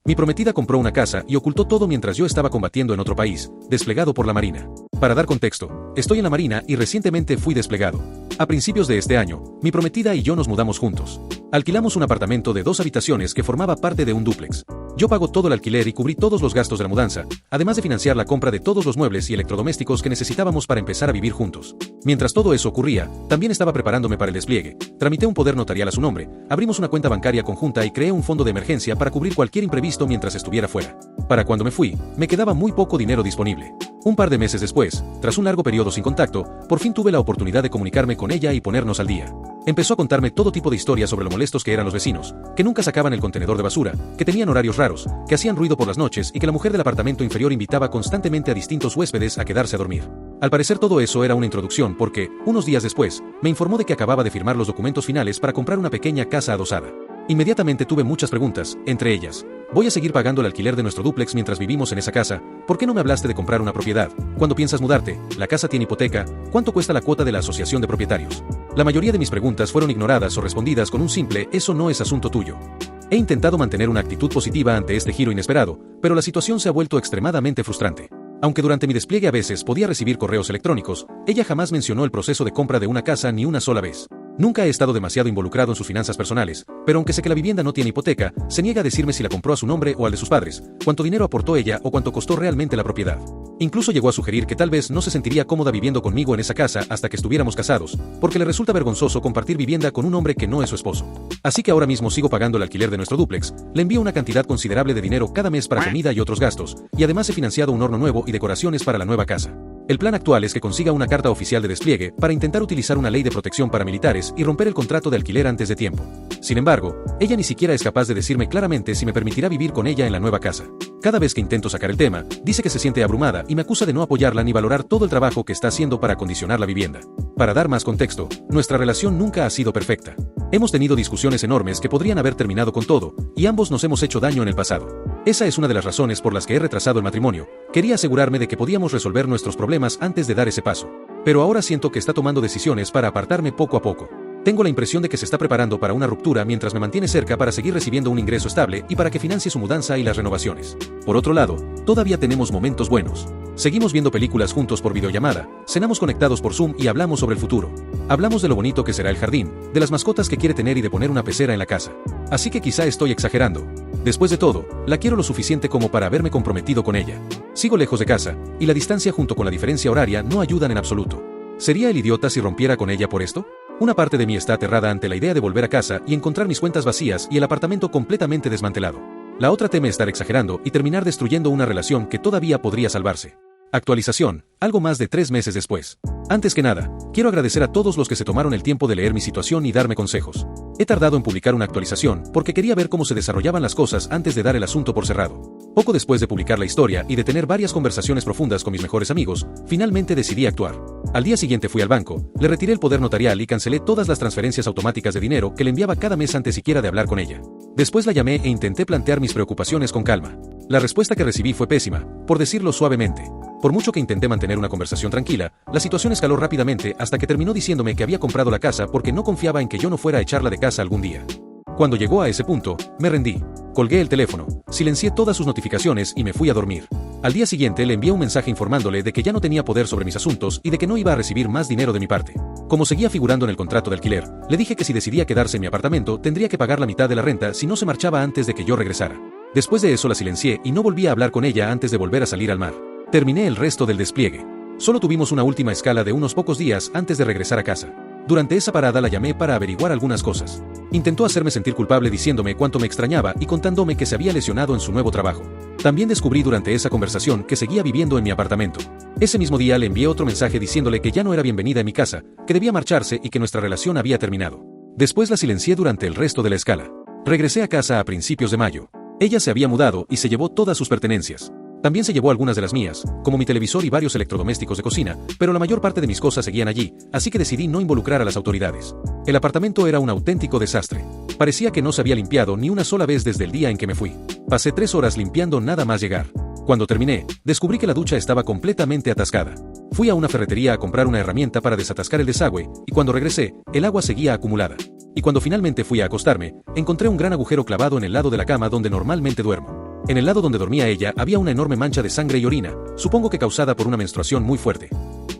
Mi prometida compró una casa y ocultó todo mientras yo estaba combatiendo en otro país, desplegado por la Marina. Para dar contexto, estoy en la Marina y recientemente fui desplegado. A principios de este año, mi prometida y yo nos mudamos juntos. Alquilamos un apartamento de 2 habitaciones que formaba parte de un dúplex. Yo pago todo el alquiler y cubrí todos los gastos de la mudanza, además de financiar la compra de todos los muebles y electrodomésticos que necesitábamos para empezar a vivir juntos. Mientras todo eso ocurría, también estaba preparándome para el despliegue. Tramité un poder notarial a su nombre, abrimos una cuenta bancaria conjunta y creé un fondo de emergencia para cubrir cualquier imprevisto mientras estuviera fuera. Para cuando me fui, me quedaba muy poco dinero disponible. Un par de meses después, tras un largo periodo sin contacto, por fin tuve la oportunidad de comunicarme con ella y ponernos al día. Empezó a contarme todo tipo de historias sobre lo molestos que eran los vecinos, que nunca sacaban el contenedor de basura, que tenían horarios raros, que hacían ruido por las noches y que la mujer del apartamento inferior invitaba constantemente a distintos huéspedes a quedarse a dormir. Al parecer todo eso era una introducción porque, unos días después, me informó de que acababa de firmar los documentos finales para comprar una pequeña casa adosada. Inmediatamente tuve muchas preguntas, entre ellas: ¿voy a seguir pagando el alquiler de nuestro dúplex mientras vivimos en esa casa? ¿Por qué no me hablaste de comprar una propiedad? ¿Cuándo piensas mudarte? ¿La casa tiene hipoteca? ¿Cuánto cuesta la cuota de la asociación de propietarios? La mayoría de mis preguntas fueron ignoradas o respondidas con un simple «eso no es asunto tuyo». He intentado mantener una actitud positiva ante este giro inesperado, pero la situación se ha vuelto extremadamente frustrante. Aunque durante mi despliegue a veces podía recibir correos electrónicos, ella jamás mencionó el proceso de compra de una casa ni una sola vez. Nunca he estado demasiado involucrado en sus finanzas personales, pero aunque sé que la vivienda no tiene hipoteca, se niega a decirme si la compró a su nombre o al de sus padres, cuánto dinero aportó ella o cuánto costó realmente la propiedad. Incluso llegó a sugerir que tal vez no se sentiría cómoda viviendo conmigo en esa casa hasta que estuviéramos casados, porque le resulta vergonzoso compartir vivienda con un hombre que no es su esposo. Así que ahora mismo sigo pagando el alquiler de nuestro dúplex, le envío una cantidad considerable de dinero cada mes para comida y otros gastos, y además he financiado un horno nuevo y decoraciones para la nueva casa. El plan actual es que consiga una carta oficial de despliegue para intentar utilizar una ley de protección para militares y romper el contrato de alquiler antes de tiempo. Sin embargo, ella ni siquiera es capaz de decirme claramente si me permitirá vivir con ella en la nueva casa. Cada vez que intento sacar el tema, dice que se siente abrumada y me acusa de no apoyarla ni valorar todo el trabajo que está haciendo para acondicionar la vivienda. Para dar más contexto, nuestra relación nunca ha sido perfecta. Hemos tenido discusiones enormes que podrían haber terminado con todo, y ambos nos hemos hecho daño en el pasado. Esa es una de las razones por las que he retrasado el matrimonio. Quería asegurarme de que podíamos resolver nuestros problemas antes de dar ese paso. Pero ahora siento que está tomando decisiones para apartarme poco a poco. Tengo la impresión de que se está preparando para una ruptura mientras me mantiene cerca para seguir recibiendo un ingreso estable y para que financie su mudanza y las renovaciones. Por otro lado, todavía tenemos momentos buenos. Seguimos viendo películas juntos por videollamada, cenamos conectados por Zoom y hablamos sobre el futuro. Hablamos de lo bonito que será el jardín, de las mascotas que quiere tener y de poner una pecera en la casa. Así que quizá estoy exagerando. Después de todo, la quiero lo suficiente como para haberme comprometido con ella. Sigo lejos de casa, y la distancia junto con la diferencia horaria no ayudan en absoluto. ¿Sería el idiota si rompiera con ella por esto? Una parte de mí está aterrada ante la idea de volver a casa y encontrar mis cuentas vacías y el apartamento completamente desmantelado. La otra teme estar exagerando y terminar destruyendo una relación que todavía podría salvarse. Actualización, algo más de 3 meses después. Antes que nada, quiero agradecer a todos los que se tomaron el tiempo de leer mi situación y darme consejos. He tardado en publicar una actualización porque quería ver cómo se desarrollaban las cosas antes de dar el asunto por cerrado. Poco después de publicar la historia y de tener varias conversaciones profundas con mis mejores amigos, finalmente decidí actuar. Al día siguiente fui al banco, le retiré el poder notarial y cancelé todas las transferencias automáticas de dinero que le enviaba cada mes antes siquiera de hablar con ella. Después la llamé e intenté plantear mis preocupaciones con calma. La respuesta que recibí fue pésima, por decirlo suavemente. Por mucho que intenté mantener una conversación tranquila, la situación escaló rápidamente hasta que terminó diciéndome que había comprado la casa porque no confiaba en que yo no fuera a echarla de casa algún día. Cuando llegó a ese punto, me rendí. Colgué el teléfono, silencié todas sus notificaciones y me fui a dormir. Al día siguiente le envié un mensaje informándole de que ya no tenía poder sobre mis asuntos y de que no iba a recibir más dinero de mi parte. Como seguía figurando en el contrato de alquiler, le dije que si decidía quedarse en mi apartamento tendría que pagar la mitad de la renta si no se marchaba antes de que yo regresara. Después de eso la silencié y no volví a hablar con ella antes de volver a salir al mar. Terminé el resto del despliegue. Solo tuvimos una última escala de unos pocos días antes de regresar a casa. Durante esa parada la llamé para averiguar algunas cosas. Intentó hacerme sentir culpable diciéndome cuánto me extrañaba y contándome que se había lesionado en su nuevo trabajo. También descubrí durante esa conversación que seguía viviendo en mi apartamento. Ese mismo día le envié otro mensaje diciéndole que ya no era bienvenida en mi casa, que debía marcharse y que nuestra relación había terminado. Después la silencié durante el resto de la escala. Regresé a casa a principios de mayo. Ella se había mudado y se llevó todas sus pertenencias. También se llevó algunas de las mías, como mi televisor y varios electrodomésticos de cocina, pero la mayor parte de mis cosas seguían allí, así que decidí no involucrar a las autoridades. El apartamento era un auténtico desastre. Parecía que no se había limpiado ni una sola vez desde el día en que me fui. Pasé 3 horas limpiando nada más llegar. Cuando terminé, descubrí que la ducha estaba completamente atascada. Fui a una ferretería a comprar una herramienta para desatascar el desagüe, y cuando regresé, el agua seguía acumulada. Y cuando finalmente fui a acostarme, encontré un gran agujero clavado en el lado de la cama donde normalmente duermo. En el lado donde dormía ella había una enorme mancha de sangre y orina, supongo que causada por una menstruación muy fuerte.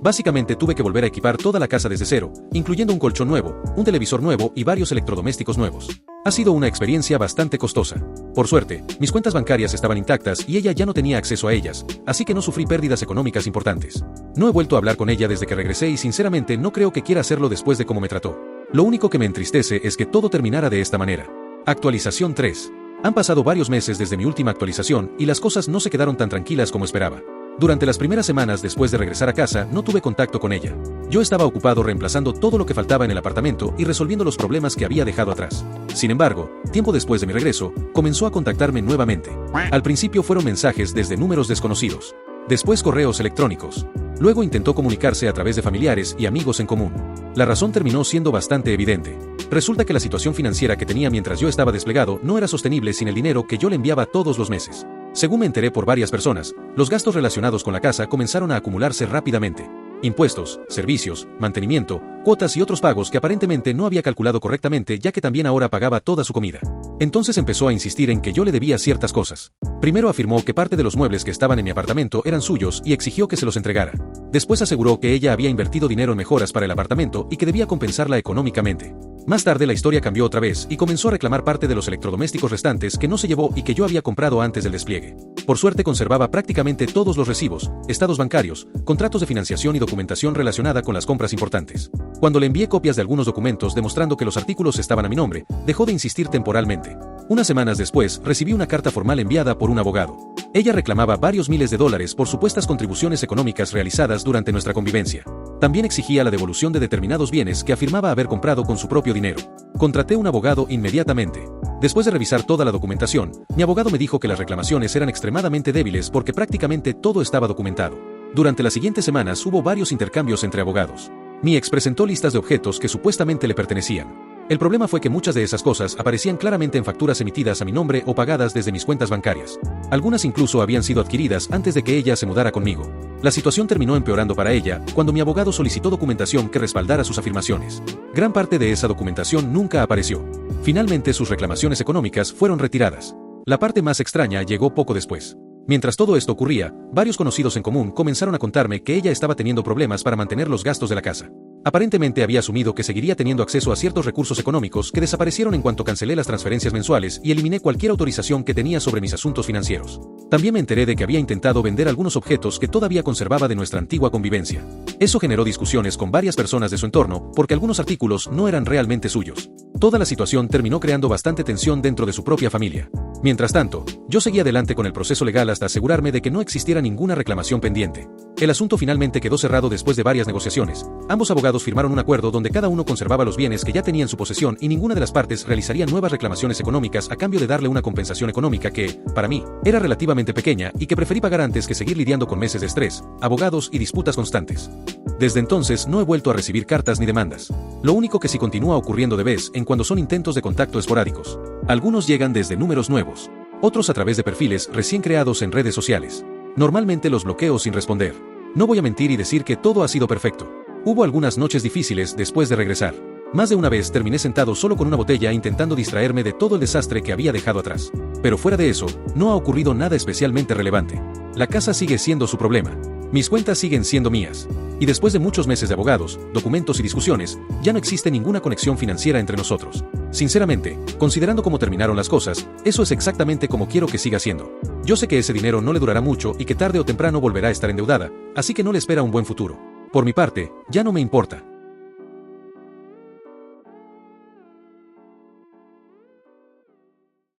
Básicamente tuve que volver a equipar toda la casa desde cero, incluyendo un colchón nuevo, un televisor nuevo y varios electrodomésticos nuevos. Ha sido una experiencia bastante costosa. Por suerte, mis cuentas bancarias estaban intactas y ella ya no tenía acceso a ellas, así que no sufrí pérdidas económicas importantes. No he vuelto a hablar con ella desde que regresé y sinceramente no creo que quiera hacerlo después de cómo me trató. Lo único que me entristece es que todo terminara de esta manera. Actualización 3. Han pasado varios meses desde mi última actualización y las cosas no se quedaron tan tranquilas como esperaba. Durante las primeras semanas después de regresar a casa no tuve contacto con ella. Yo estaba ocupado reemplazando todo lo que faltaba en el apartamento y resolviendo los problemas que había dejado atrás. Sin embargo, tiempo después de mi regreso, comenzó a contactarme nuevamente. Al principio fueron mensajes desde números desconocidos. Después correos electrónicos. Luego intentó comunicarse a través de familiares y amigos en común. La razón terminó siendo bastante evidente. Resulta que la situación financiera que tenía mientras yo estaba desplegado no era sostenible sin el dinero que yo le enviaba todos los meses. Según me enteré por varias personas, los gastos relacionados con la casa comenzaron a acumularse rápidamente. Impuestos, servicios, mantenimiento, cuotas y otros pagos que aparentemente no había calculado correctamente ya que también ahora pagaba toda su comida. Entonces empezó a insistir en que yo le debía ciertas cosas. Primero afirmó que parte de los muebles que estaban en mi apartamento eran suyos y exigió que se los entregara. Después aseguró que ella había invertido dinero en mejoras para el apartamento y que debía compensarla económicamente. Más tarde la historia cambió otra vez y comenzó a reclamar parte de los electrodomésticos restantes que no se llevó y que yo había comprado antes del despliegue. Por suerte conservaba prácticamente todos los recibos, estados bancarios, contratos de financiación y documentación relacionada con las compras importantes. Cuando le envié copias de algunos documentos demostrando que los artículos estaban a mi nombre, dejó de insistir temporalmente. Unas semanas después, recibí una carta formal enviada por un abogado. Ella reclamaba varios miles de dólares por supuestas contribuciones económicas realizadas durante nuestra convivencia. También exigía la devolución de determinados bienes que afirmaba haber comprado con su propio dinero. Contraté un abogado inmediatamente. Después de revisar toda la documentación, mi abogado me dijo que las reclamaciones eran extremadamente débiles porque prácticamente todo estaba documentado. Durante las siguientes semanas hubo varios intercambios entre abogados. Mi ex presentó listas de objetos que supuestamente le pertenecían. El problema fue que muchas de esas cosas aparecían claramente en facturas emitidas a mi nombre o pagadas desde mis cuentas bancarias. Algunas incluso habían sido adquiridas antes de que ella se mudara conmigo. La situación terminó empeorando para ella cuando mi abogado solicitó documentación que respaldara sus afirmaciones. Gran parte de esa documentación nunca apareció. Finalmente sus reclamaciones económicas fueron retiradas. La parte más extraña llegó poco después. Mientras todo esto ocurría, varios conocidos en común comenzaron a contarme que ella estaba teniendo problemas para mantener los gastos de la casa. Aparentemente había asumido que seguiría teniendo acceso a ciertos recursos económicos que desaparecieron en cuanto cancelé las transferencias mensuales y eliminé cualquier autorización que tenía sobre mis asuntos financieros. También me enteré de que había intentado vender algunos objetos que todavía conservaba de nuestra antigua convivencia. Eso generó discusiones con varias personas de su entorno porque algunos artículos no eran realmente suyos. Toda la situación terminó creando bastante tensión dentro de su propia familia. Mientras tanto, yo seguí adelante con el proceso legal hasta asegurarme de que no existiera ninguna reclamación pendiente. El asunto finalmente quedó cerrado después de varias negociaciones. Ambos abogados firmaron un acuerdo donde cada uno conservaba los bienes que ya tenía en su posesión y ninguna de las partes realizaría nuevas reclamaciones económicas a cambio de darle una compensación económica que, para mí, era relativamente pequeña y que preferí pagar antes que seguir lidiando con meses de estrés, abogados y disputas constantes. Desde entonces no he vuelto a recibir cartas ni demandas. Lo único que sí continúa ocurriendo de vez en cuando son intentos de contacto esporádicos. Algunos llegan desde números nuevos, otros a través de perfiles recién creados en redes sociales. Normalmente los bloqueo sin responder. No voy a mentir y decir que todo ha sido perfecto. Hubo algunas noches difíciles después de regresar. Más de una vez terminé sentado solo con una botella intentando distraerme de todo el desastre que había dejado atrás. Pero fuera de eso, no ha ocurrido nada especialmente relevante. La casa sigue siendo su problema. Mis cuentas siguen siendo mías. Y después de muchos meses de abogados, documentos y discusiones, ya no existe ninguna conexión financiera entre nosotros. Sinceramente, considerando cómo terminaron las cosas, eso es exactamente como quiero que siga siendo. Yo sé que ese dinero no le durará mucho y que tarde o temprano volverá a estar endeudada, así que no le espera un buen futuro. Por mi parte, ya no me importa.